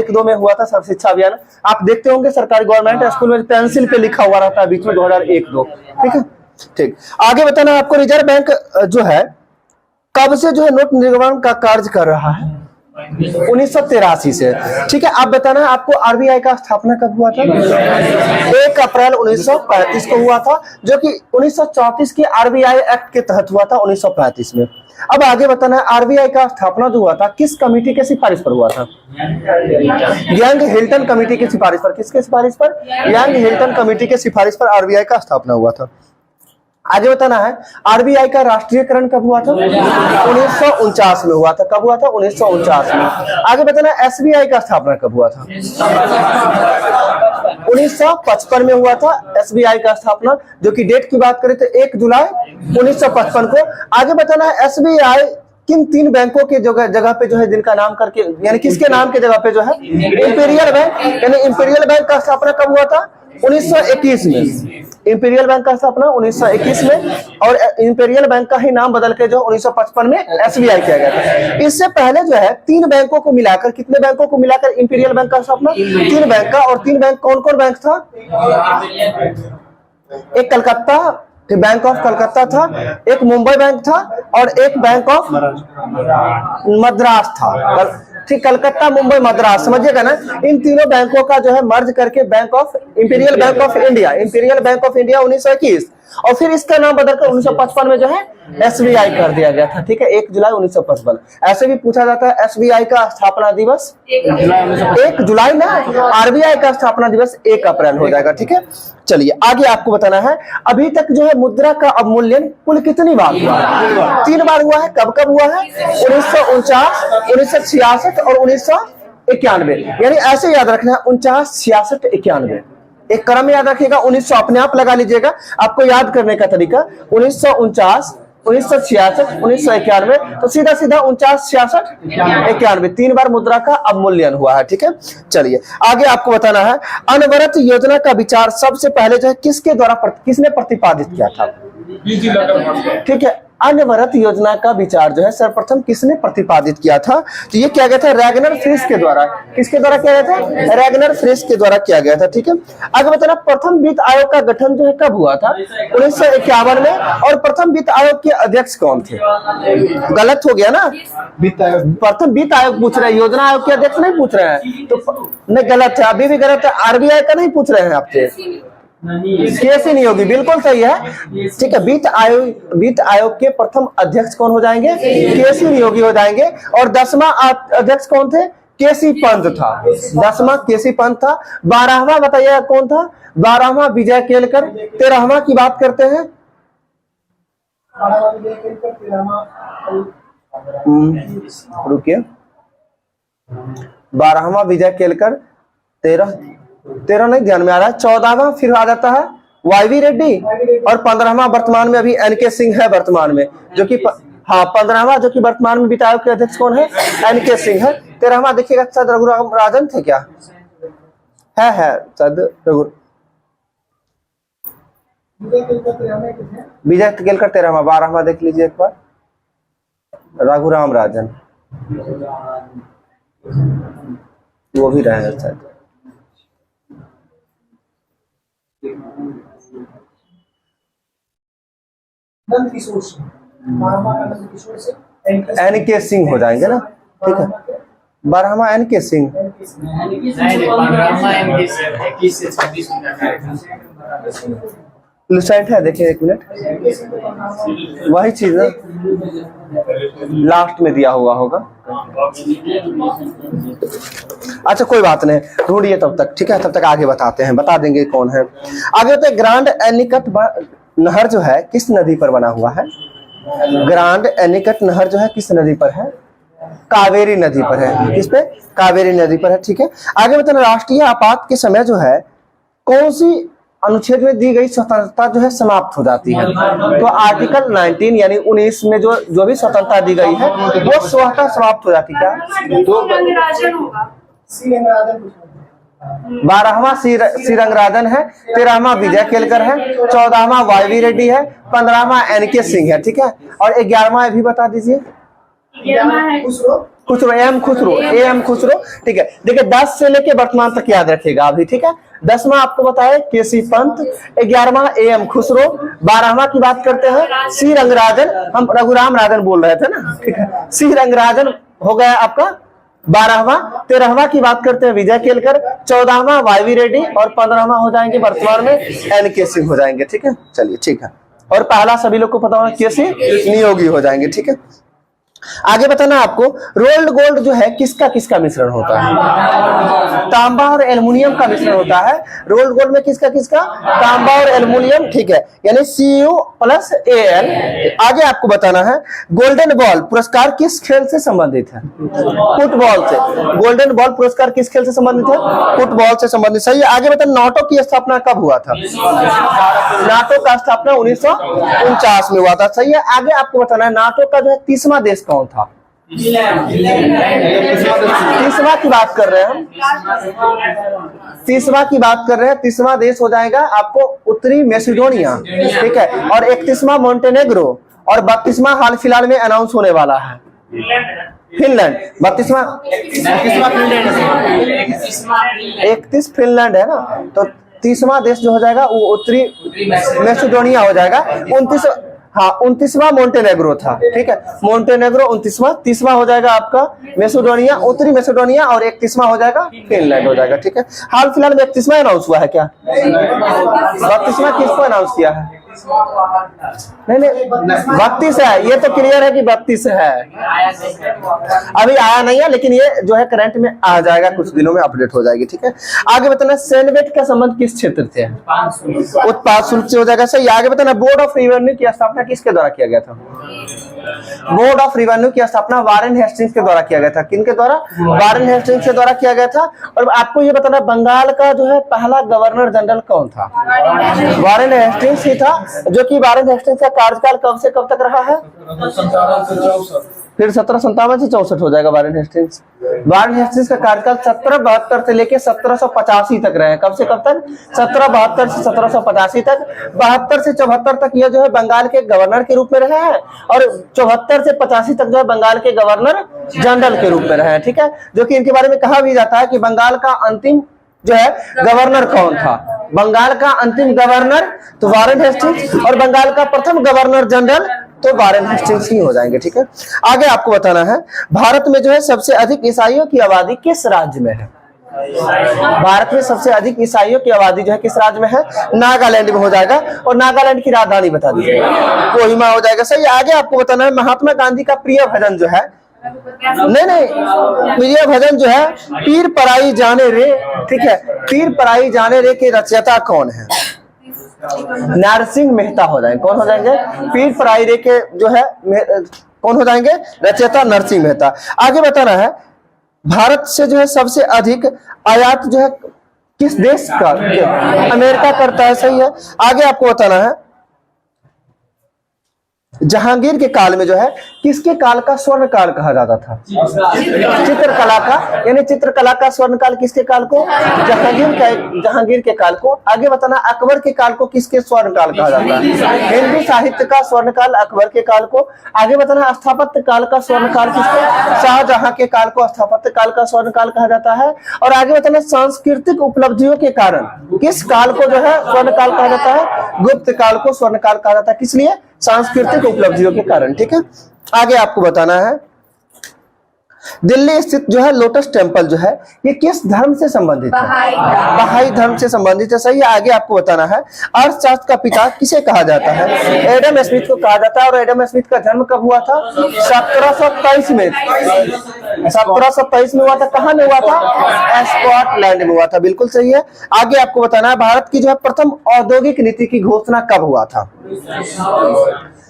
2001-2 में हुआ था सर्व शिक्षा अभियान। आप देखते होंगे सरकारी गवर्नमेंट स्कूल में पेंसिल पे लिखा हुआ रहता है बीच में 2001-2। ठीक है, ठीक। आगे बताना आपको, रिजर्व बैंक जो है कब से जो है नोट निर्गमन का कार्य कर रहा है? 1983 से। ठीक है, आप बताना है आपको आरबीआई का स्थापना कब हुआ था? 1 अप्रैल 1935 को हुआ था, जो कि 1934 के आरबीआई एक्ट के तहत हुआ था 1935 में। अब आगे बताना है आरबीआई का स्थापना जो हुआ था किस कमेटी के सिफारिश पर हुआ था? यंग हिल्टन कमेटी की सिफारिश पर। किसके सिफारिश पर? यंग हिल्टन कमेटी के सिफारिश पर आरबीआई का स्थापना हुआ था। आगे बताना है आरबीआई का राष्ट्रीयकरण कब हुआ था? 1949 में हुआ था। कब हुआ था? 1949 में। आगे बताना है एसबीआई का स्थापना कब हुआ था? 1955 में हुआ था एसबीआई का स्थापना, जो कि डेट की बात करें तो 1 जुलाई 1955 को। आगे बताना है एसबीआई किन 3 बैंकों के जगह पे जो है जिनका नाम करके, यानी किसके नाम के जगह पे जो है इंपीरियल बैंक, यानी इंपीरियल बैंक का स्थापना कब हुआ था? 1921 में। इंपीरियल बैंक का स्थापना 1921 में, और इंपीरियल बैंक का ही नाम बदल के जो 1955 में एसबीआई किया गया था। इससे पहले जो है 3 बैंकों को मिलाकर, कितने बैंकों को मिलाकर इंपीरियल बैंक का स्थापना? 3 बैंक का। और 3 बैंक कौन कौन बैंक था? एक कलकत्ता, बैंक ऑफ कलकत्ता था, एक मुंबई बैंक था, और एक बैंक ऑफ मद्रास था। ठीक, कलकत्ता, मुंबई, मद्रास, समझिएगा ना। इन तीनों बैंकों का जो है मर्ज करके bank of imperial bank of India, imperial bank of India 1921, और फिर इसका नाम बदलकर 1955 में जो है एसबीआई कर दिया गया था। ठीक है, 1 जुलाई 1955। ऐसे भी पूछा जाता है एसबीआई का स्थापना दिवस 1 जुलाई ना, आरबीआई का स्थापना दिवस 1 अप्रैल हो जाएगा। ठीक है, चलिए आगे आपको बताना है अभी तक जो है मुद्रा का अवमूल्यन कुल कितनी बार हुआ है? 3 बार हुआ है। कब कब हुआ है? 1949, 1966 और 1991। यानी ऐसे याद रखना है 49, 66, 91। एक क्रम याद रखिएगा। 1900 अपने आप लगा लीजिएगा, आपको याद करने का तरीका 1949, 1966, 1991। तो सीधा सीधा 49, 66, 91, 3 बार मुद्रा का अवमूल्यन हुआ है। ठीक है, चलिए आगे आपको बताना है अनवरत योजना का विचार सबसे पहले जो है किसने प्रतिपादित किया था? ठीक है, अनवरत योजना का विचार जो है सर्वप्रथम किसने प्रतिपादित किया था? तो ये किया गया था रैगनर फ्रिश के द्वारा। किसके द्वारा किया गया था? रैगनर फ्रिश के द्वारा किया गया था। ठीक है, आगे बताना प्रथम वित्त आयोग का गठन जो है कब हुआ था? 1951 में। और प्रथम वित्त आयोग के अध्यक्ष कौन थे? गलत हो गया ना, प्रथम वित्त आयोग पूछ रहे हैं, योजना आयोग के अध्यक्ष नहीं पूछ रहे हैं, तो नहीं, गलत है, अभी भी गलत है। आरबीआई का नहीं पूछ रहे हैं आपसे, केसी नहीं होगी, बिल्कुल सही है। ठीक है, वित्त आयोग के प्रथम अध्यक्ष कौन हो जाएंगे? केसी नियोगी हो जाएंगे। और 10वां अध्यक्ष कौन थे? केसी पंत था। 10वां केसी पंत था। 12वां बताइएगा कौन था? 12वां विजय केलकर। 13वां की बात करते हैं, रुकिए, 12वां विजय केलकर, 13 नहीं ध्यान में आ रहा है, 14वां फिर आ जाता है वाईवी रेड्डी, और 15वां वर्तमान में अभी एनके सिंह है वर्तमान में, जो कि 15वां जो कि वर्तमान में वित्त आयोग के अध्यक्ष कौन है? एनके सिंह है। 13वां देखिएगा शायद रघुराम राजन थे क्या? है शायद विजय केलकर 13वां। 12वां देख लीजिए एक बार, रघुराम राजन, वो भी रहे शायद। एनके सिंह हो जाएंगे ना। ठीक है, 12वां एनके सिंह, लुसेंट है, देखिए 1 मिनट, वही चीज ना लास्ट में दिया हुआ होगा। अच्छा कोई बात नहीं, ढूंढिए तब तक। ठीक है, तब तक आगे बताते हैं, बता देंगे कौन है। आगे होते ग्रांड एनिकट नहर जो है किस नदी पर बना हुआ है? ग्रांड एनिकट नहर जो है किस नदी पर है? कावेरी नदी पर है। किस पे? कावेरी नदी पर है। ठीक है, आगे बताना राष्ट्रीय आपात के समय जो है कौन सी अनुच्छेद में दी गई स्वतंत्रता जो है समाप्त हो जाती है? तो आर्टिकल 19 यानी 19 में जो भी स्वतंत्रता दी गई है वो स्वतः समाप्त हो जाती है। 12वां श्रीरंगराजन है, 13वां विजय केलकर है, 14वां वाईवी रेड्डी है, 15वां एनके सिंह है। ठीक है, और 11वां भी बता दीजिए। Khusro, M Khusro, M Khusro. ठीक है, देखिए 10 से लेके वर्तमान तक याद रखिएगा अभी। ठीक है, 10वां आपको बताए केसी पंत, 11वां एम खुसरो, 12वां की बात करते हैं सी रंगराजन, हम रघुराम राजन बोल रहे थे ना। ठीक है, सी रंगराजन हो गया आपका 12वां। 13वां की बात करते हैं विजय केलकर, 14वां वाईवी रेड्डी और 15वां हो जाएंगे वर्तमान में एन के सिंह हो जाएंगे। ठीक है, चलिए ठीक है, और पहला सभी लोग को पता होगा केसी नियोगी हो जाएंगे। ठीक है, आगे बताना आपको रोल्ड गोल्ड जो है किसका किसका मिश्रण होता है? तांबा और एल्युमिनियम का मिश्रण होता है। रोल्ड गोल्ड में किसका किसका? तांबा और एल्युमिनियम। ठीक है, यानी Cu+Al। आगे आपको बताना है गोल्डन बॉल पुरस्कार किस खेल से संबंधित है? फुटबॉल से। गोल्डन बॉल पुरस्कार किस खेल से संबंधित है? फुटबॉल से संबंधित। सही है, आगे बताना नाटो की स्थापना कब हुआ था? नाटो का स्थापना 1949 में हुआ था। सही है, आगे आपको बताना है नाटो का जो है 30वां देश कौन था? 30वां की बात कर रहे हैं हम, 30वां की बात कर रहे हैं। 30वां देश हो जाएगा आपको उत्तरी मैसेडोनिया। ठीक है, और 31वां मोंटेनेग्रो, और 32वां हाल फिलहाल में अनाउंस होने वाला है फिनलैंड। 32वां 31 फिनलैंड है ना, तो 30वां देश जो हो जाएगा वो उत्तरी मैसेडोनिया हो जाएगा। 29वां मोंटेनेग्रो था। ठीक है, मोंटेनेग्रो 29वां। 30वां हो जाएगा आपका मैसेडोनिया, उत्तरी मैसेडोनिया, और 31वां हो जाएगा फिनलैंड हो जाएगा। ठीक है, हाल फिलहाल में 31वां अनाउंस हुआ है क्या? 32वां किसको अनाउंस किया है? नहीं 32 है, ये तो क्लियर है कि 32 है, अभी आया नहीं है, लेकिन ये जो है करंट में आ जाएगा, कुछ दिनों में अपडेट हो जाएगी। ठीक है, आगे बताना सेनवेट का संबंध किस क्षेत्र से है? उत्पाद शुल्क से हो जाएगा। सही, आगे बताना बोर्ड ऑफ रेवेन्यू की स्थापना किसके द्वारा किया गया था? बोर्ड ऑफ रेवेन्यू की स्थापना वारेन हेस्टिंग्स के द्वारा किया गया था। किनके द्वारा? वारेन हेस्टिंग्स के द्वारा किया गया था। और आपको ये बताना बंगाल का जो है पहला गवर्नर जनरल कौन था? वारेन हेस्टिंग्स ही था, जो कि वारेन हेस्टिंग्स का कार्यकाल कब से कब तक रहा है? फिर 1757 से 64 हो जाएगा वारेन हेस्टिंग्स। वारेन हेस्टिंग्स का कार्यकाल 1772 से लेके 1785 तक रहे। कब से कब तक? 1772 से 1785 तक। 72 से 74 तक ये जो है बंगाल के गवर्नर के रूप में रहे हैं, और 74 से 85 तक जो है बंगाल के गवर्नर जनरल के रूप में रहे हैं। ठीक है, जो कि इनके बारे में कहा भी जाता है कि बंगाल का अंतिम जो है गवर्नर कौन था? बंगाल का अंतिम गवर्नर तो वारेन हेस्टिंग्स, और बंगाल का प्रथम गवर्नर जनरल तो वारेन हेस्टिंग्स ही हो जाएंगे। ठीक है, आगे आपको बताना है भारत में जो है सबसे अधिक ईसाइयों की आबादी किस राज्य में है? भारत में सबसे अधिक ईसाइयों की आबादी जो है किस राज्य में है? नागालैंड में हो जाएगा। और नागालैंड की राजधानी बता दीजिए, कोहिमा हो जाएगा। सही, आगे आपको बताना है महात्मा गांधी का प्रिय भजन जो है, नहीं प्रिय भजन जो है पीर पराई जाने रे। ठीक है, पीर पराई जाने रे के रचयिता कौन है? नरसिंह मेहता हो जाएंगे। कौन हो जाएंगे? पीर पराई रे के जो है कौन हो जाएंगे? रचयिता नरसिंह मेहता। आगे बताना है भारत से जो है सबसे अधिक आयात जो है किस देश का? अमेरिका करता है। सही है, आगे आपको बताना है जहांगीर के काल में जो है किसके काल का स्वर्ण काल कहा जाता था? चित्रकला का, यानी चित्रकला का स्वर्ण काल किसके काल को? जहांगीर के काल को। आगे बताना अकबर के काल को किसके स्वर्ण काल कहा जाता है? हिंदी साहित्य का स्वर्ण काल अकबर के काल को। आगे बताना स्थापत्य काल का स्वर्ण काल किसको? शाहजहां के काल को स्थापत्य काल का स्वर्ण काल कहा जाता है। और आगे बताना सांस्कृतिक उपलब्धियों के कारण किस काल को जो है स्वर्ण काल कहा जाता है? गुप्त काल को स्वर्ण काल कहा जाता है। किस लिए? सांस्कृतिक उपलब्धियों के कारण। ठीक है, आगे आपको बताना है दिल्ली स्थित जो है लोटस टेम्पल जो है ये किस धर्म से संबंधित है? बहाई धर्म से संबंधित है। सही है, आगे आपको बताना है अर्थशास्त्र का पिता किसे कहा जाता है? एडम स्मिथ को कहा जाता है। और एडम स्मिथ का जन्म कब हुआ था? 1723 में। 1723 में हुआ था। कहां में हुआ था? स्कॉटलैंड में हुआ था। बिल्कुल सही है, आगे आपको बताना है भारत की जो है प्रथम औद्योगिक नीति की घोषणा कब हुआ था?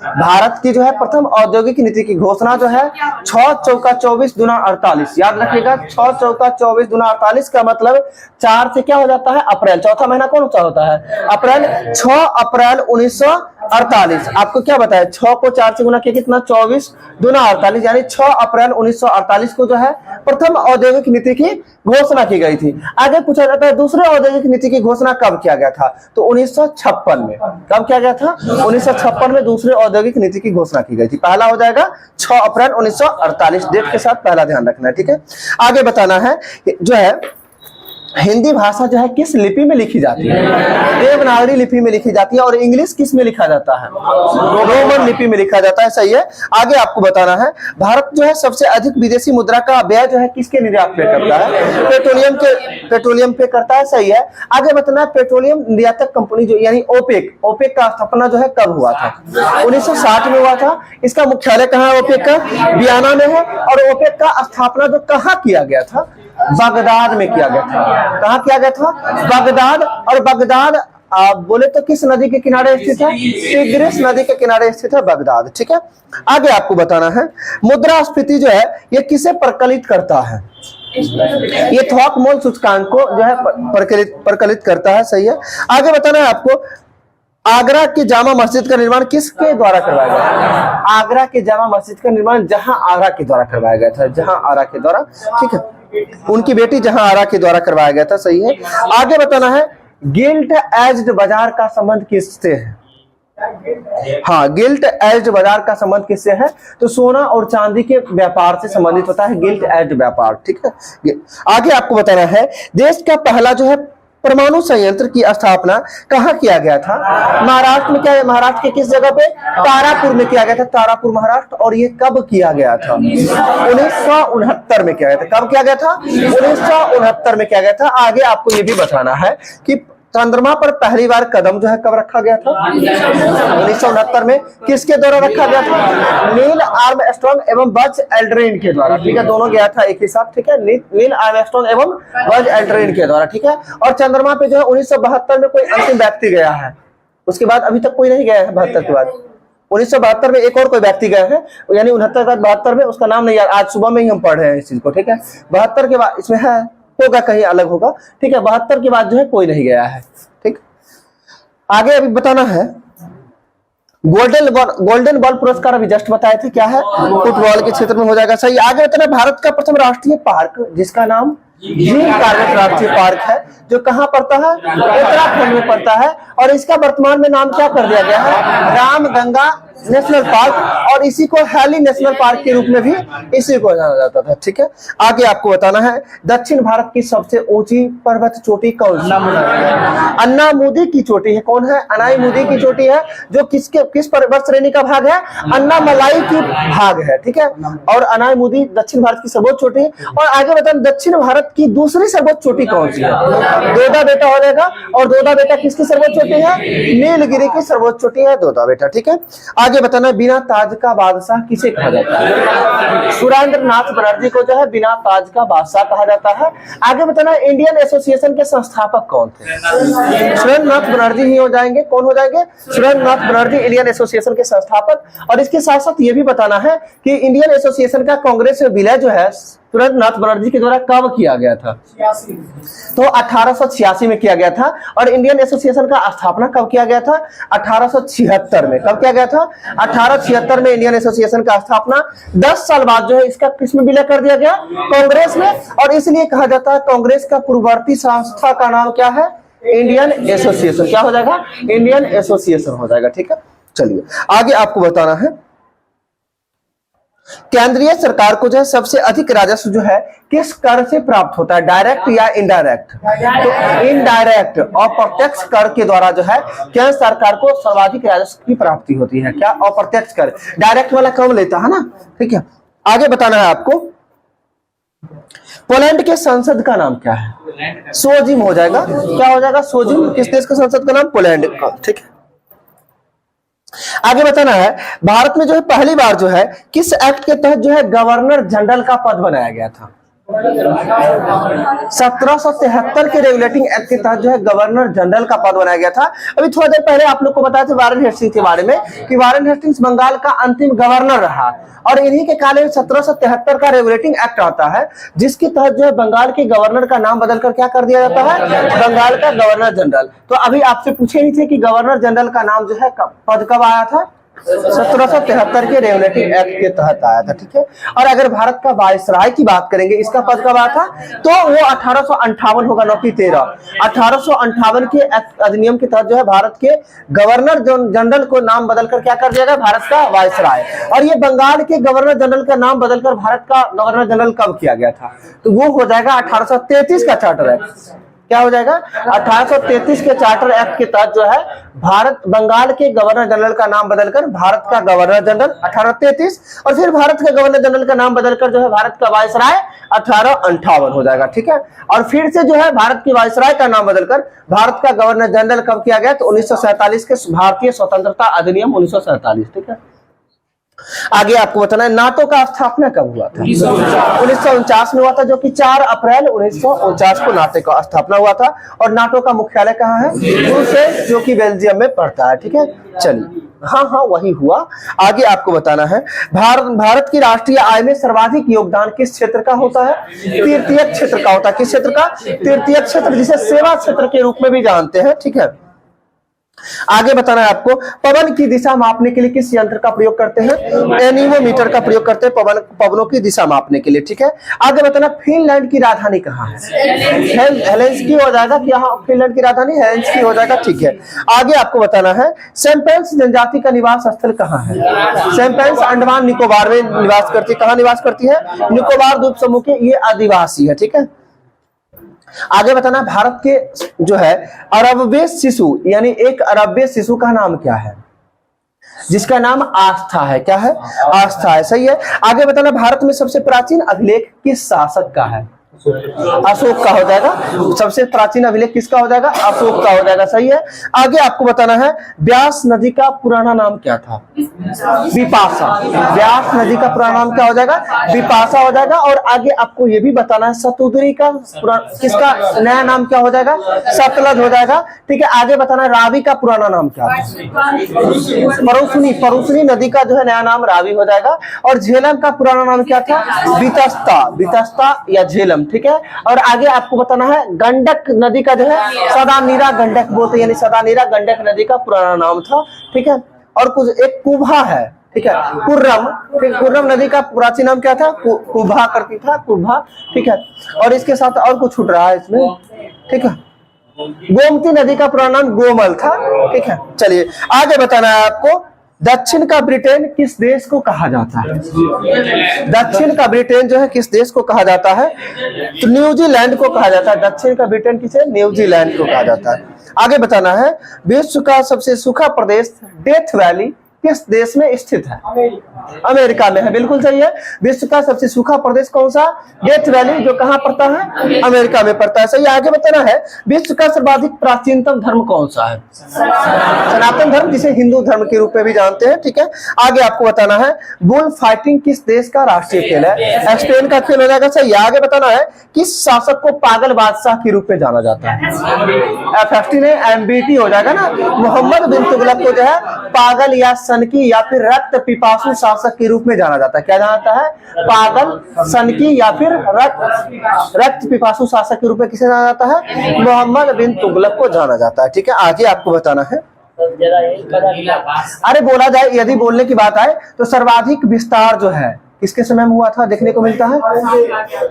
भारत की जो है प्रथम औद्योगिक नीति की घोषणा जो है 6 चौका 24 दूना 48। याद रखिएगा, 6 चौका 24 दूना 48 का मतलब 4 से क्या हो जाता है? अप्रैल। चौथा महीना कौन सा होता है? अप्रैल। 6 अप्रैल 48। आपको क्या बताया, 6 को 4 से गुना किया कितना, 24 दूना 48, यानी 6 अप्रैल 1948 को जो है प्रथम औद्योगिक नीति की घोषणा की गई थी। आगे पूछा जाता है दूसरे औद्योगिक नीति की घोषणा कब किया गया था, तो 1956 में। कब किया गया था, 1956 में दूसरे औद्योगिक नीति की घोषणा की गई थी। पहला हो जाएगा 6 अप्रैल 1948, डेट के साथ पहला ध्यान रखना है, ठीक है। आगे बताना है जो है हिंदी भाषा जो है किस लिपि में लिखी जाती है, देवनागरी लिपि में लिखी जाती है, और इंग्लिश किस में लिखा जाता है, रोमन लिपि में लिखा जाता है, सही है। आगे आपको बताना है भारत जो है सबसे अधिक विदेशी मुद्रा का व्यय जो है किसके निर्यात पे करता है, पेट्रोलियम पे करता है, सही है। आगे बताना है पेट्रोलियम निर्यातक कंपनी जो यानी ओपेक का स्थापना जो है कब हुआ था, 1960 में हुआ था। इसका मुख्यालय कहाँ है, ओपेक का वियना में है। और ओपेक का स्थापना जो कहाँ किया गया था, बगदाद में किया गया था। कहाँ किया गया था, बगदाद। और बगदाद आप बोले तो किस नदी के किनारे स्थित है, टिग्रिस नदी के किनारे स्थित है बगदाद, ठीक है। आगे आपको बताना है मुद्रास्फीति जो है ये किसे प्रकलित करता है, ये थोक मोल सूचकांक को जो है प्रकलित करता है, सही है। आगे बताना है आपको आगरा की जामा मस्जिद का निर्माण किसके द्वारा करवाया गया, आगरा के जामा मस्जिद का निर्माण जहां आरा के द्वारा करवाया गया था, जहां आरा के द्वारा, ठीक है। उनकी बेटी जहां आरा के द्वारा करवाया गया था, सही है। आगे बताना है गिल्ट एज्ड बाजार का संबंध किससे है, हाँ गिल्ट एज्ड बाजार का संबंध किससे है, तो सोना और चांदी के व्यापार से संबंधित होता है गिल्ट एज्ड व्यापार, ठीक है। आगे आपको बताना है देश का पहला जो है परमाणु संयंत्र की स्थापना कहाँ किया गया था, महाराष्ट्र में। क्या है, महाराष्ट्र के किस जगह पे, तारापुर में किया गया था, तारापुर महाराष्ट्र। और ये कब किया गया था, 1969 में किया गया था। कब किया गया था, 1969 में किया गया था। आगे आपको ये भी बताना है कि चंद्रमा पर पहली बार कदम जो है कब रखा गया था, 1969 में। किसके द्वारा रखा गया था, नील आर्मस्ट्रांग एवं बज एल्ड्रिन के द्वारा, ठीक है। दोनों गया था एक ही साथ, ठीक है, नील आर्मस्ट्रांग एवं बज एल्ड्रिन के द्वारा, ठीक है। और चंद्रमा पे जो है 1972 में कोई अंतिम व्यक्ति गया है, उसके बाद अभी तक कोई नहीं गया है। 72 के बाद 1972 में एक और कोई व्यक्ति गया है, यानी 69 के बाद 72 में, उसका नाम नहीं याद, आज सुबह में ही हम पढ़ रहे हैं इस चीज को, ठीक है। 72 के बाद इसमें है, होगा कहीं अलग होगा, ठीक है। 72 के बाद जो है कोई नहीं गया है, ठीक। आगे अभी बताना है गोल्डन बॉल पुरस्कार अभी जस्ट बताए थे, क्या है, फुटबॉल के क्षेत्र में हो जाएगा, सही। आगे बताना भारत का प्रथम राष्ट्रीय पार्क जिसका नाम जिम कॉर्बेट राष्ट्रीय पार्क है, जो कहाँ पड़ता है, उत्तराखंड में पड़ता है। और इसका वर्तमान में नाम क्या कर दिया गया है, रामगंगा नेशनल पार्क, और इसी को हैली नेशनल पार्क के रूप में भी इसी को जाना जाता था, ठीक है। आगे आपको बताना है दक्षिण भारत की सबसे ऊंची पर्वत चोटी कौन सी, अन्नामुदी की चोटी है। कौन है, अनाईमुदी की चोटी है, जो किस पर्वत श्रेणी का भाग है, अन्नामलाई की भाग है, ठीक है। और अनाईमुदी दक्षिण भारत की सर्वोच्च चोटी है। और आगे बताना दक्षिण भारत की दूसरी सर्वोच्च चोटी कौन सी है, दोदा बेटा हो जाएगा। और दोदा बेटा किसकी सर्वोच्च चोटी है, नीलगिरी की सर्वोच्च चोटी है दोदा बेटा, ठीक है। आगे बताना बिना ताज का बादशाह किसे कहा जाता है, सुरेंद्र नाथ बनर्जी को जो है बिना ताज का बादशाह कहा जाता है। आगे बताना इंडियन एसोसिएशन के संस्थापक कौन थे, सुरेंद्र नाथ बनर्जी ही हो जाएंगे। कौन हो जाएंगे, सुरेंद्र नाथ बनर्जी इंडियन एसोसिएशन के संस्थापक। और इसके साथ साथ ये भी बताना है कि इंडियन एसोसिएशन का कांग्रेस में विलय जो है सुरेंद्र नाथ बनर्जी के द्वारा कब किया गया था, तो 1886 में किया गया था। और इंडियन एसोसिएशन का स्थापना कब किया गया था, 1876 में। कब किया गया था, 1876 में इंडियन एसोसिएशन का स्थापना। 10 साल बाद जो है इसका किस में विलय कर दिया गया, कांग्रेस में। और इसलिए कहा जाता है कांग्रेस का पूर्ववर्ती संस्था का नाम क्या है, इंडियन एसोसिएशन। क्या हो जाएगा, इंडियन एसोसिएशन हो जाएगा, ठीक है। चलिए आगे आपको बताना है केंद्रीय सरकार को जो है सबसे अधिक राजस्व जो है किस कर से प्राप्त होता है, डायरेक्ट या इनडायरेक्ट, तो इनडायरेक्ट अप्रत्यक्ष कर के द्वारा जो है केंद्र सरकार को सर्वाधिक राजस्व की प्राप्ति होती है। क्या, अप्रत्यक्ष कर, डायरेक्ट वाला कम लेता है ना, ठीक है। आगे बताना है आपको पोलैंड के संसद का नाम क्या है, सोजिम हो जाएगा। क्या हो जाएगा, सोजिम। किस देश का संसद का नाम, पोलैंड का, ठीक है। आगे बताना है भारत में जो है पहली बार जो है किस एक्ट के तहत जो है गवर्नर जनरल का पद बनाया गया था, 1773 के रेगुलेटिंग एक्ट के तहत जो है गवर्नर जनरल का पद बनाया गया था। अभी थोड़ा देर पहले आप लोग को बताया था वारेन हेस्टिंग्स के बारे में कि वारेन हेस्टिंग्स बंगाल का अंतिम गवर्नर रहा और इन्हीं के काल में 1773 का रेगुलेटिंग एक्ट आता है जिसके तहत जो है बंगाल के गवर्नर का नाम बदलकर क्या कर दिया जाता है, बंगाल का गवर्नर जनरल। तो अभी आपसे पूछे ही थे कि गवर्नर जनरल का नाम जो है पद कब आया था, 1773 के रेगुलेटिंग एक्ट के तहत आया था। ठीक है, और अगर भारत का वायसराय की बात करेंगे इसका पद कब आया था, तो वो 1858 होगा, 9 की 13 1858 के अधिनियम के तहत जो है भारत के गवर्नर जनरल को नाम बदलकर क्या कर दिया गया, भारत का वायसराय। और ये बंगाल के गवर्नर जनरल का नाम बदलकर भारत का गवर्नर जनरल कब किया गया था, तो वो हो जाएगा 1833 का चार्टर एक्ट। क्या हो जाएगा, 1833 के चार्टर एक्ट के तहत जो है भारत बंगाल के गवर्नर जनरल का नाम बदलकर भारत का गवर्नर जनरल 1833, और फिर भारत के गवर्नर जनरल का नाम बदलकर जो है भारत का वायसराय 1858 हो जाएगा। ठीक है, और फिर से जो है भारत की वायसराय का नाम बदलकर भारत का गवर्नर जनरल कब किया गया, तो 1947 के भारतीय स्वतंत्रता अधिनियम 1947। ठीक है, आगे आपको बताना है नाटो का स्थापना कब हुआ था, 1949 में हुआ था, जो कि 4 अप्रैल 1949 को नाटो का स्थापना हुआ था। और नाटो का मुख्यालय कहाँ है, ब्रुसेल्स, जो कि बेल्जियम में पड़ता है। ठीक है, चलिए, हाँ वही हुआ। आगे आपको बताना है भारत की राष्ट्रीय आय में सर्वाधिक योगदान किस क्षेत्र का होता है, तृतीय क्षेत्र का होता है। किस क्षेत्र का, तृतीय क्षेत्र, जिसे सेवा क्षेत्र के रूप में भी जानते हैं। ठीक है, आगे बताना है आपको पवन की दिशा मापने के लिए किस यंत्र का प्रयोग करते हैं, एनीमोमीटर का प्रयोग करते हैं पवनों की दिशा मापने के लिए। ठीक है, आगे बताना फिनलैंड की राजधानी कहाँ है, हेलेंस्की हो जाएगा, क्या फिनलैंड की राजधानी हेलेंस्की हो जाएगा। ठीक है, आगे आपको बताना है सैंपेल्स जनजाति का निवास स्थल कहाँ है, सैंपेल्स अंडमान निकोबार में निवास करती है। कहाँ निवास करती है, निकोबार द्वीप समूह के ये आदिवासी है। ठीक है, आगे बताना भारत के जो है अरबवे शिशु यानी एक अरबवे शिशु का नाम क्या है, जिसका नाम आस्था है। क्या है, आस्था है, सही है। आगे बताना भारत में सबसे प्राचीन अभिलेख किस शासक का है, अशोक का हो जाएगा। सबसे प्राचीन अभिलेख किसका हो जाएगा, अशोक का हो जाएगा, सही है। आगे आपको बताना है ब्यास नदी का पुराना नाम क्या था, बिपाशा। ब्यास नदी का पुराना नाम क्या हो जाएगा, बिपाशा हो जाएगा। और आगे आपको ये भी बताना है सतुदरी का किसका नया नाम क्या हो जाएगा, सतलज हो जाएगा। ठीक है, आगे बताना है रावी का पुराना नाम क्या है, परुसनी नदी का जो है नया नाम रावी हो जाएगा। और झेलम का पुराना नाम क्या था, बितस्ता या झेलम। ठीक है, और आगे आपको बताना है गंडक नदी का जो है सदानीरा गंडक बोलते हैं, यानी सदानीरा गंडक नदी का पुराना नाम था। ठीक है, और कुछ एक कुभा है। ठीक है, कुर्रम नदी का प्राचीन नाम क्या था, कुभा करती था, कुभा। ठीक है, और इसके साथ और कुछ छूट रहा है इसमें। ठीक है, गोमती नदी का पुराना नाम गोमल था। ठीक है, चलिए आगे बताना है आपको दक्षिण का ब्रिटेन किस देश को कहा जाता है, दक्षिण का ब्रिटेन जो है किस देश को कहा जाता है, तो न्यूजीलैंड को कहा जाता है। दक्षिण का ब्रिटेन किसे, न्यूजीलैंड को कहा जाता है। आगे बताना है विश्व का सबसे सूखा प्रदेश डेथ वैली किस देश में स्थित है, अमेरिका में है, बिल्कुल सही है। विश्व का सबसे सूखा प्रदेश कौन सा, डेथ वैली, जो कहां पड़ता है, अमेरिका में पड़ता है, सही। आगे बताना है विश्व का सर्वाधिक प्राचीनतम धर्म कौन सा है, सनातन धर्म, जिसे हिंदू धर्म के रूप में भी जानते हैं। ठीक है, आगे आपको बताना है बुल फाइटिंग किस देश का राष्ट्रीय खेल है, स्पेन का खेल हो जाएगा, सही। आगे बताना है किस शासक को पागल बादशाह के रूप में जाना जाता है, F15 MBT हो जाएगा ना। मोहम्मद बिन तुगलक को जो है पागल या सनकी या फिर रक्त पिपासु शासक के रूप में जाना जाता है। क्या जाना जाता है, पागल, सनकी या फिर रक्त पिपासु शासक के रूप में किसे जाना जाता है, मोहम्मद बिन तुगलक को जाना जाता है। ठीक है, आगे आपको बताना है अरे बोला जाए, यदि बोलने की बात आए तो सर्वाधिक विस्तार जो है किसके समय में हुआ था, देखने को मिलता है,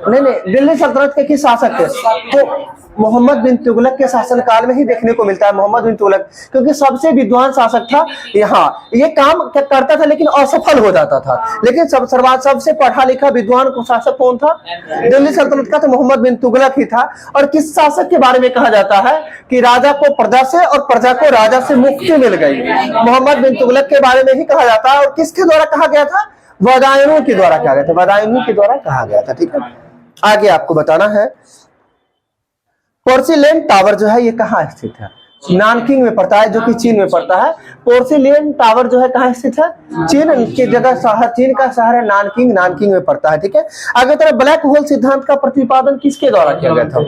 नहीं दिल्ली सल्तनत के किस शासक थे, तो मोहम्मद बिन तुगलक के शासन काल में ही देखने को मिलता है। मोहम्मद बिन तुगलक क्योंकि सबसे विद्वान शासक था, यहाँ ये काम करता था लेकिन असफल हो जाता था। लेकिन सबसे पढ़ा लिखा विद्वान शासक कौन था, दिल्ली सल्तनत का तो मोहम्मद बिन तुगलक ही था। और किस शासक के बारे में कहा जाता है कि राजा को प्रजा से और प्रजा को राजा से मुक्ति मिल गई, मोहम्मद बिन तुगलक के बारे में ही कहा जाता है। और किसके द्वारा कहा गया था, बदायूं के द्वारा कहा गया था, बदायूं के द्वारा कहा गया था। ठीक है, आगे आपको बताना है पोर्सिलेन टावर जो है ये कहाँ स्थित है, नानकिंग में पड़ता है, जो कि चीन में पड़ता है। पोर्सिलियन टावर जो है कहाँ स्थित है? चीन की जगह शहर, चीन का शहर है नानकिंग, नानकिंग में पड़ता है। ठीक है, आगे तरह ब्लैक होल सिद्धांत का प्रतिपादन किसके द्वारा किया गया था?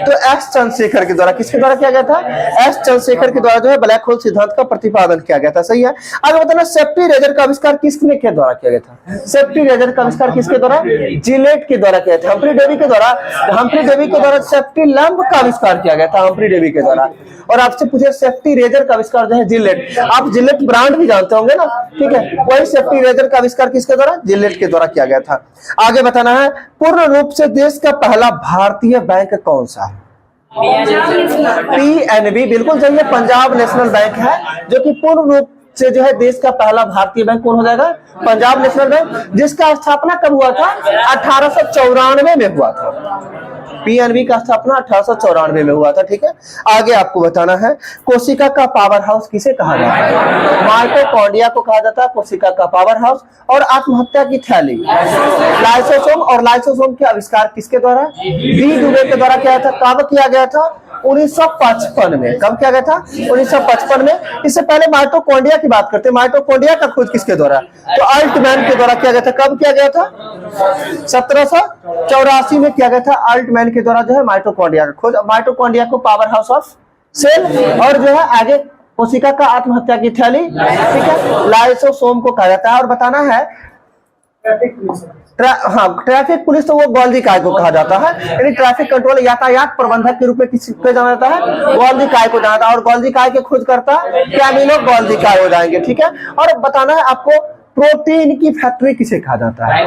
तो एस चंद्रशेखर के द्वारा। किसके द्वारा किया गया था? एस चंद्रशेखर के द्वारा जो है ब्लैक होल सिद्धांत का प्रतिपादन किया गया था। सही है। आगे बताना, सेफ्टी रेजर का आविष्कार किसने के द्वारा किया गया था? सेफ्टी रेजर का आविष्कार किसके द्वारा? जिलेट के द्वारा किया था। हम्फ्री डेवी के द्वारा, हम्फ्री डेवी के द्वारा सेफ्टी लैंप का आविष्कार किया गया था, हम्फ्री डेवी के द्वारा। और आपसे पूछे सेफ्टी रेजर का आविष्कार जो है जिलेट, आप जिलेट ब्रांड भी जानते होंगे ना, ठीक है, वही सेफ्टी रेजर का आविष्कार किसके द्वारा? जिलेट के द्वारा किया गया था। आगे बताना है, पूर्ण रूप से देश का पहला भारतीय बैंक कौन सा है? पीएनबी, बिल्कुल सही है, पंजाब नेशनल बैंक है, जो कि पूर्ण रूप से जो है देश का पहला भारतीय बैंक कौन हो जाएगा? पंजाब नेशनल बैंक, जिसका स्थापना कब हुआ था? 1894 में हुआ था। पीएनबी का स्थापना 1894 में हुआ था। ठीक है, आगे आपको बताना है, कोशिका का पावर हाउस किसे कहा जाता है? माइटोकॉन्ड्रिया को कहा जाता है कोशिका का पावर हाउस। और आत्महत्या की थैली, लाइसोसोम, और लाइसोसोम के आविष्कार किसके द्वारा? डी डुबे के द्वारा किया था। कब किया गया था? 1955 में। कब किया गया था? 1955 में। इससे पहले माइटोकॉन्ड्रिया की बात करते हैं। माइटोकॉन्ड्रिया का खोज किसके द्वारा? तो अल्टमैन के द्वारा किया गया था। कब किया गया था? 1784 में किया गया था, अल्टमैन के द्वारा जो है माइटोकॉन्ड्रिया का खोज। माइटोकॉन्ड्रिया को पावर हाउस ऑफ सेल, और जो है आगे कोशिका का आत्महत्या की थैली, ठीक है, लाइसोसोम को कहा जाता है। और बताना है, ट्रैफिक पुलिस तो वो गोल्दी काय को कहा जाता है, यानी ट्रैफिक कंट्रोल, यातायात प्रबंधक के रूप में किसको जाना जाता है? गोल्दी काय को जाना जाता है। और गोल्दी काय के खोज करता कैमिलो गोल्दी काय हो जाएंगे। ठीक है, और बताना है आपको, प्रोटीन की फैक्ट्री किसे कहा जाता है?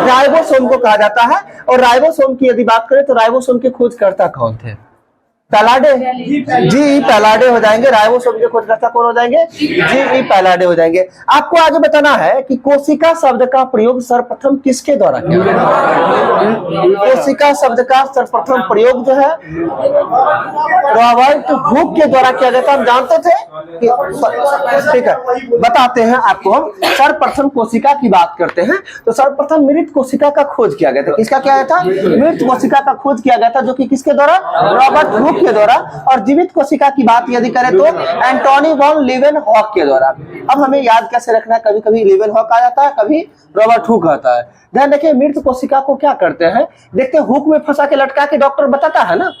राइबोसोम को कहा जाता है। और राइबोसोम की यदि बात करें तो राइबोसोम के खोजकर्ता कौन थे? पैलाडे, जी पैलाडे हो जाएंगे। राइबोसोम के खोजकर्ता कौन हो जाएंगे? जी पैलाडे हो जाएंगे। आपको आगे बताना है कि कोशिका शब्द का प्रयोग सर्वप्रथम किसके द्वारा किया गया? कोशिका शब्द का सर्वप्रथम प्रयोग जो है रॉबर्ट हुक के द्वारा किया गया था। हम जानते थे कि, ठीक है, बताते हैं आपको। हम सर्वप्रथम कोशिका की बात करते हैं तो सर्वप्रथम मृत कोशिका का खोज किया गया था। किसका किया गया था? मृत कोशिका का खोज किया गया था, जो कि किसके द्वारा? रॉबर्ट हुक के द्वारा। और जीवित कोशिका की बात यदि करें तो एंटोनी वॉन लीवेनहॉक के द्वारा। अब हमें याद कैसे रखना है, कभी कभी लीवेनहॉक आ जाता है, कभी रॉबर्ट हुक आता है। ध्यान रखिए, मृत कोशिका को क्या करते हैं, देखते हैं, हुक में फंसा के लटका के डॉक्टर बताता है ना।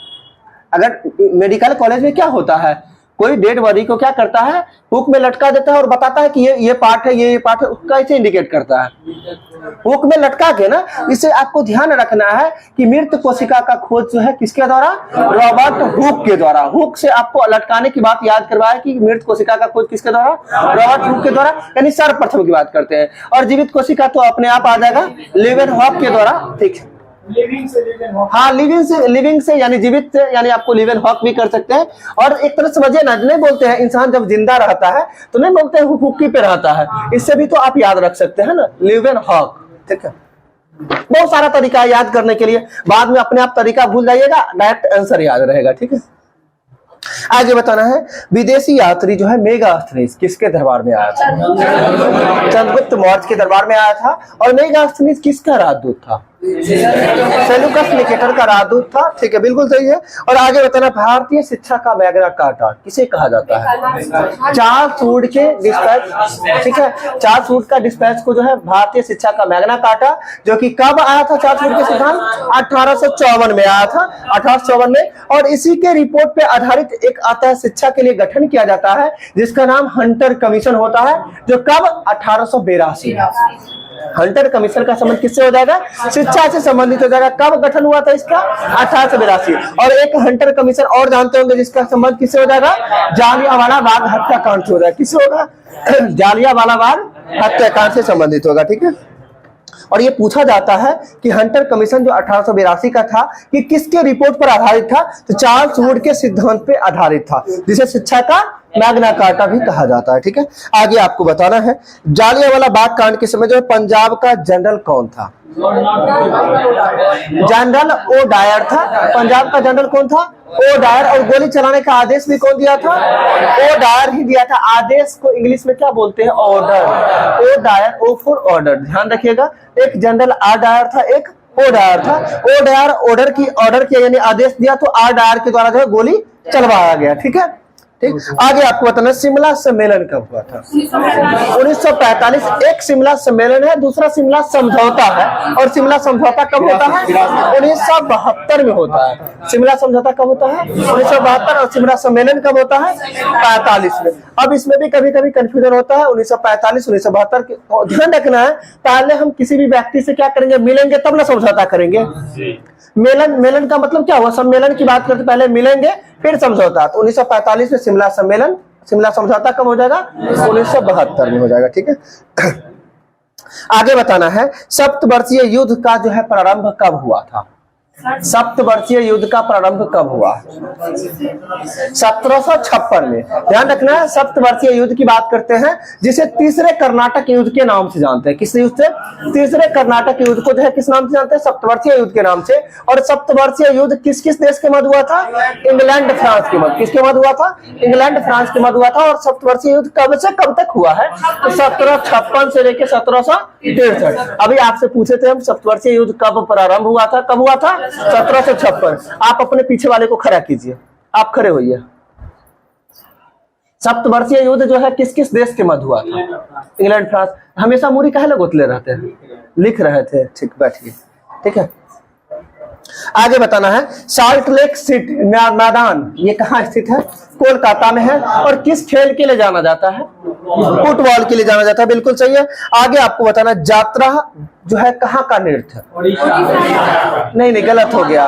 अगर मेडिकल कॉलेज में क्या होता है, कोई डेड बॉडी को क्या करता है, हुक में लटका देता है और बताता है कि ये पार्ट है, ये पार्ट है, कैसे इंडिकेट करता है? हुक में लटका के ना। इसे आपको ध्यान रखना है कि मृत कोशिका का खोज जो है किसके द्वारा? रॉबर्ट हुक के द्वारा। हुक से आपको लटकाने की बात याद करवाया कि मृत कोशिका का खोज किसके द्वारा? रॉबर्ट हुक के द्वारा, यानी सर्वप्रथम की बात करते हैं। और जीवित कोशिका तो अपने आप आ जाएगा लीवेनहॉक के द्वारा। ठीक है, हाँ, लिविंग से यानी जीवित से, यानी आपको लीवेनहॉक भी कर सकते हैं। और एक तरह समझिए ना, नहीं बोलते हैं इंसान जब जिंदा रहता है तो नहीं बोलते हैं हुक्की पे रहता है, इससे भी तो आप याद रख सकते हैं ना, लीवेनहॉक। ठीक है, बहुत सारा तरीका है याद करने के लिए, बाद में अपने आप तरीका भूल जाइएगा, डायरेक्ट आंसर याद रहेगा। ठीक है, आगे बताना है, विदेशी यात्री जो है मेगास्थनीज किसके दरबार में आया था? चंद्रगुप्त मौर्य के दरबार में आया था। और मेगास्थनीज किसका राजदूत था? सेल्यूकस निकेटर का राजदूत था। ठीक है, बिल्कुल सही है। और आगे बताना, भारतीय शिक्षा का मैग्ना कार्टा किसे कहा जाता है? चार्ल्स वुड के डिस्पैच। ठीक है, चार्ल्स वुड का डिस्पैच को जो है भारतीय शिक्षा का मैग्ना कार्टा, जो कि कब आया था चार्ल्स वुड के सिद्धांत? 1854 में आया था, 1854 में। और इसी के रिपोर्ट पे आधारित एक आता है, शिक्षा के लिए गठन किया जाता है, जिसका नाम हंटर कमीशन होता है, जो कब? 1882। हंटर कमीशन का संबंध किससे हो जाएगा? शिक्षा से संबंधित हो जाएगा। कब गठन हुआ था इसका? 1882। और एक हंटर कमीशन और जानते होंगे जिसका संबंध किससे हो जाएगा? जालियांवाला बाग हत्याकांड से हो जाएगा। किससे होगा? जालियांवाला बाग हत्याकांड से संबंधित होगा। ठीक है, और ये पूछा जाता है कि हंटर कमीशन जो 1882 का था, कि किसके रिपोर्ट पर आधारित था? तो चार्ल्स वुड के सिद्धांत पे आधारित था, जिसे शिक्षा का मैग्ना कार्टा भी कहा जाता है। ठीक है, आगे आपको बताना है, जालियांवाला बाग कांड के समय जो पंजाब का जनरल कौन था? जनरल ओ डायर था। पंजाब का जनरल कौन था? O Dyer. और गोली चलाने का आदेश भी कौन दिया था? ओ डायर ही दिया था। आदेश को इंग्लिश में क्या बोलते हैं? ऑर्डर। ओ डायर, ओ फॉर ऑर्डर। ध्यान रखिएगा, एक जनरल आ डायर था, एक ओ डायर था। ओ डायर ऑर्डर किया यानी आदेश दिया, तो आर डायर के द्वारा जो है गोली चलवाया गया। ठीक है, ठीक। आगे आपको बताना शिमला सम्मेलन कब हुआ था? 1945। एक शिमला सम्मेलन है, दूसरा शिमला समझौता है। और शिमला समझौता कब होता है? 1972 में होता है। शिमला समझौता कब होता है? 1972। और शिमला सम्मेलन कब होता है? 45 में। अब इसमें भी कभी कभी कंफ्यूजन होता है 1945 1972। ध्यान रखना है, पहले हम किसी भी व्यक्ति से क्या करेंगे? मिलेंगे तब ना समझौता करेंगे। मेलन का मतलब क्या हुआ? सम्मेलन की बात करते पहले मिलेंगे फिर समझौता। तो 1945 में शिमला सम्मेलन, शिमला समझौता कब हो जाएगा? 1972 में हो जाएगा। ठीक है, आगे बताना है सप्तवर्षीय युद्ध का जो है प्रारंभ कब हुआ था? सप्तवर्षीय युद्ध का प्रारंभ कब हुआ? 1756 में। ध्यान रखना है, सप्तवर्षीय युद्ध की बात करते हैं जिसे तीसरे कर्नाटक युद्ध के नाम से जानते हैं। किस युद्ध से? तीसरे कर्नाटक युद्ध को जो है किस नाम से जानते हैं? सप्तवर्षीय युद्ध के नाम से। और सप्तवर्षीय युद्ध किस किस देश के मध्य हुआ था? इंग्लैंड फ्रांस के मध्य। किसके मध्य हुआ था? इंग्लैंड फ्रांस के मध्य हुआ था। और सप्तवर्षीय युद्ध कब से कब तक हुआ है? तो 1756 से लेकर 1763। अभी आपसे पूछे थे हम सप्तवर्षीय युद्ध कब प्रारंभ हुआ था, कब हुआ था? 1756। आप अपने पीछे वाले को खड़ा कीजिए, आप खड़े होइए। सप्तवर्षीय युद्ध जो है किस किस देश के मध्य हुआ था? England France. हमेशा मूरी काहे लोग उतले रहते हैं? लिख रहे थे। ठीक, बैठिए। ठीक है, आगे बताना है साल्ट लेक सिटी मैदान ये कहाँ स्थित है? कोलकाता में है। और किस खेल के लिए जाना जाता है? फुटबॉल के लिए जाना जाता है। बिल्कुल सही है। आगे आपको बताना यात्रा जो है कहाँ का नृत्य? नहीं, गलत हो गया।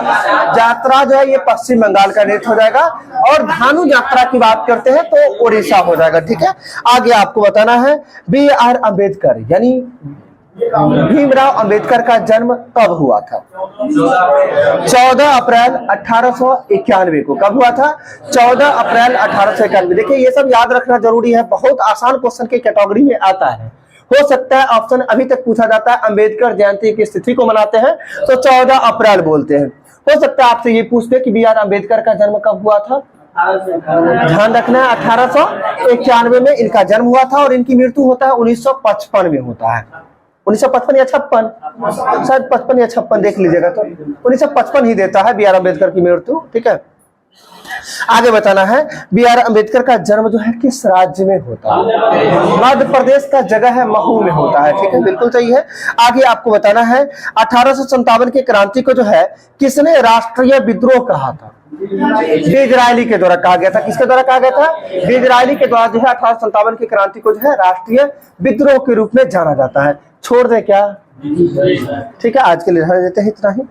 यात्रा जो है ये पश्चिम बंगाल का नृत्य हो जाएगा। और धानु यात्रा की बात करते हैं तो उड़ीसा हो जाएगा। ठीक है, आगे आपको बताना है B.R. अम्बेडकर यानी भीमराव अंबेडकर का जन्म कब हुआ था? 14 अप्रैल 1891 को। कब हुआ था? 14 अप्रैल 1891। देखिए ये सब याद रखना जरूरी है, बहुत आसान क्वेश्चन की कैटेगरी में आता है। हो सकता है ऑप्शन अभी तक पूछा जाता है अंबेडकर जयंती की तिथि को मनाते हैं तो 14 अप्रैल बोलते हैं। हो सकता है आपसे ये पूछते कि B.R. अम्बेडकर का जन्म कब हुआ था? ध्यान रखना है 1891 में इनका जन्म हुआ था। और इनकी मृत्यु होता है 1955 में होता है। 1955 या 56, शायद 55 या 56 देख लीजिएगा तो 1955 ही देता है B.R. अम्बेडकर की मृत्यु। ठीक है, आगे बताना है B.R. अम्बेडकर का जन्म जो है किस राज्य में होता है? मध्य प्रदेश का जगह है महू में होता है। ठीक है, बिल्कुल सही है। आगे आपको बताना है 1857 की क्रांति को जो है किसने राष्ट्रीय विद्रोह कहा था? डिज़रायली के द्वारा कहा गया था। किसके द्वारा कहा गया था? डिज़रायली के द्वारा जो है 1857 की क्रांति को जो है राष्ट्रीय विद्रोह के रूप में जाना जाता है। छोड़ दे क्या? ठीक है, आज के लिए रहने देते हैं इतना ही।